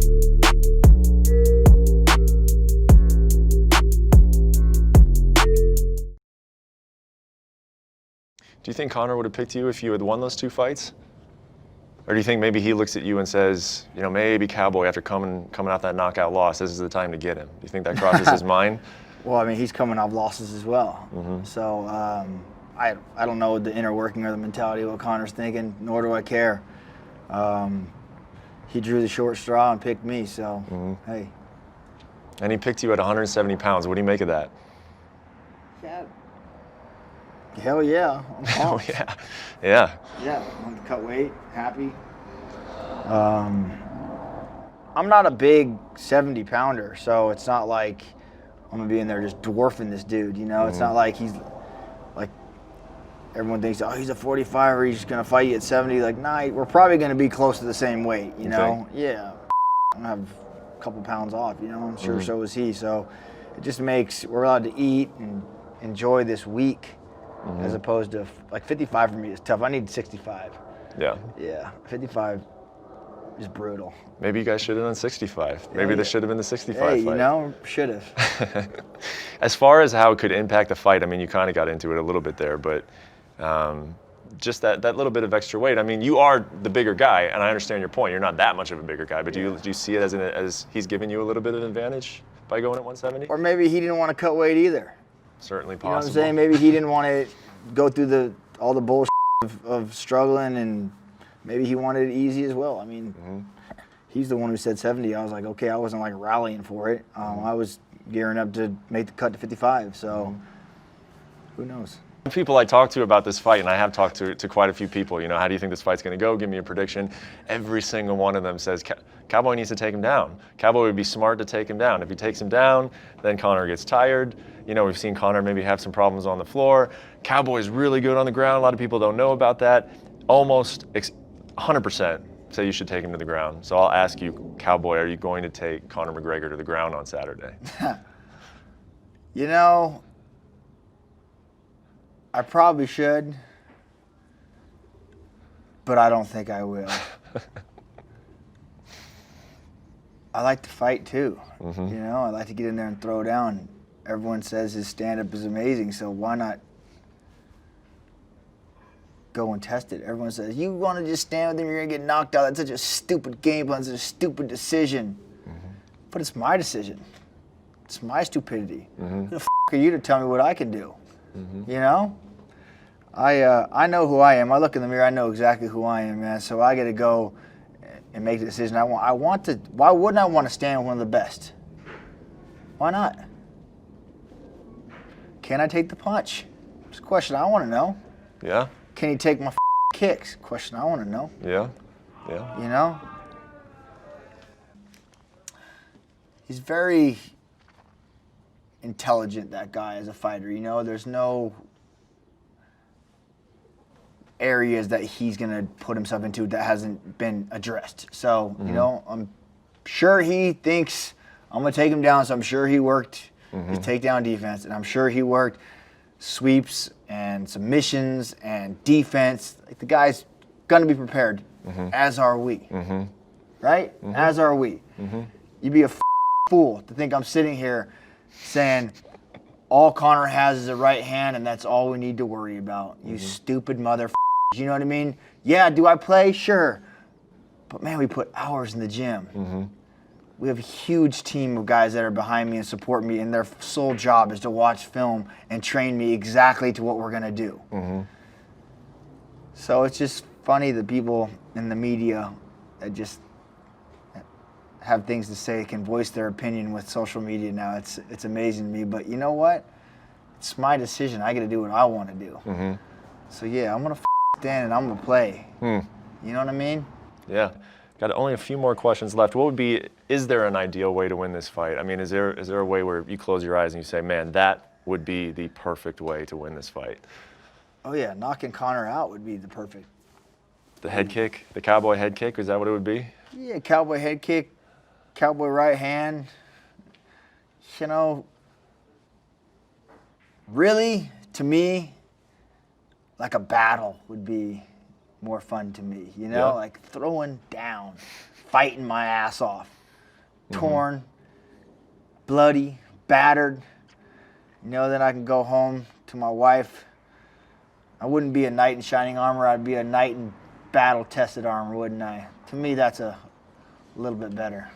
Do you think Conor would have picked you if you had won those 2 fights? Or do you think maybe he looks at you and says, you know, maybe Cowboy, after coming off that knockout loss, this is the time to get him? Do you think that crosses his mind? Well, I mean, he's coming off losses as well. So I don't know the inner working or the mentality of what Conor's thinking, nor do I care. He drew the short straw and picked me, so hey. And he picked you at 170 pounds. What do you make of that? Yeah. Hell yeah. I'm Oh, pumped. yeah. Yeah. Yeah, I want to cut weight, happy. I'm not a big 70-pounder, so it's not like I'm going to be in there just dwarfing this dude, you know? It's not like he's, like, everyone thinks, oh, he's a 45er, he's just going to fight you at 70. Like, nah, we're probably going to be close to the same weight, you know? Yeah. I'm going to have a couple pounds off, you know? I'm sure so is he. So it just makes, we're allowed to eat and enjoy this week. As opposed to, like, 55 for me is tough. I need 65. Yeah. Yeah, 55 is brutal. Maybe you guys should have done 65. Maybe Yeah. this should have been the 65 Hey, fight. you know, should have. As far as how it could impact the fight, I mean, you kind of got into it a little bit there, but just that little bit of extra weight. I mean, you are the bigger guy, and I understand your point. You're not that much of a bigger guy, but do you see it as he's giving you a little bit of advantage by going at 170? Or maybe he didn't want to cut weight either. Certainly You know what possible. I'm saying? Maybe he didn't want to go through all the bullshit of struggling, and maybe he wanted it easy as well. I mean, he's the one who said 70. I was like, okay, I wasn't like rallying for it. I was gearing up to make the cut to 55. So who knows? People I talk to about this fight, and I have talked to quite a few people, you know, how do you think this fight's going to go? Give me a prediction. Every single one of them says Cowboy needs to take him down. Cowboy would be smart to take him down. If he takes him down, then Conor gets tired. You know, we've seen Conor maybe have some problems on the floor. Cowboy's really good on the ground. A lot of people don't know about that. Almost 100% say you should take him to the ground. So I'll ask you, Cowboy, are you going to take Conor McGregor to the ground on Saturday? You know, I probably should, but I don't think I will. I like to fight too. You know, I like to get in there and throw down. Everyone says his stand-up is amazing, so why not go and test it? Everyone says, you want to just stand with him, you're going to get knocked out. That's such a stupid game plan, such a stupid decision. But it's my decision. It's my stupidity. Who the f*** are you to tell me what I can do? You know? I know who I am. I look in the mirror, I know exactly who I am, man. So I got to go and make the decision. I want to. Why wouldn't I want to stand with one of the best? Why not? Can I take the punch? It's a question I want to know. Yeah? Can he take my kicks? Question I want to know. Yeah? Yeah? You know? He's very intelligent, that guy, as a fighter. You know, there's no areas that he's going to put himself into that hasn't been addressed. So, you know, I'm sure he thinks I'm going to take him down, so I'm sure he worked his takedown defense, and I'm sure he worked sweeps and submissions and defense. Like, the guy's going to be prepared, as are we. Right? As are we. You'd be a fool to think I'm sitting here saying all Conor has is a right hand and that's all we need to worry about. You stupid motherfuckers. You know what I mean? Yeah, do I play? Sure. But man, we put hours in the gym. We have a huge team of guys that are behind me and support me, and their sole job is to watch film and train me exactly to what we're going to do. So it's just funny that people in the media that just have things to say can voice their opinion with social media now. It's amazing to me. But you know what? It's my decision. I got to do what I want to do. So yeah, I'm going to stand and I'm going to play. You know what I mean? Yeah. Got only a few more questions left. What would be, is there an ideal way to win this fight? I mean, is there a way where you close your eyes and you say, man, that would be the perfect way to win this fight? Oh yeah, knocking Conor out would be the perfect. The head kick, the Cowboy head kick, is that what it would be? Yeah, Cowboy head kick, Cowboy right hand. You know, really, to me, like a battle would be more fun to me, you know, like throwing down, fighting my ass off. torn, bloody, battered, then I can go home to my wife. I wouldn't be a knight in shining armor. I'd be a knight in battle-tested armor, wouldn't I? To me, that's a little bit better.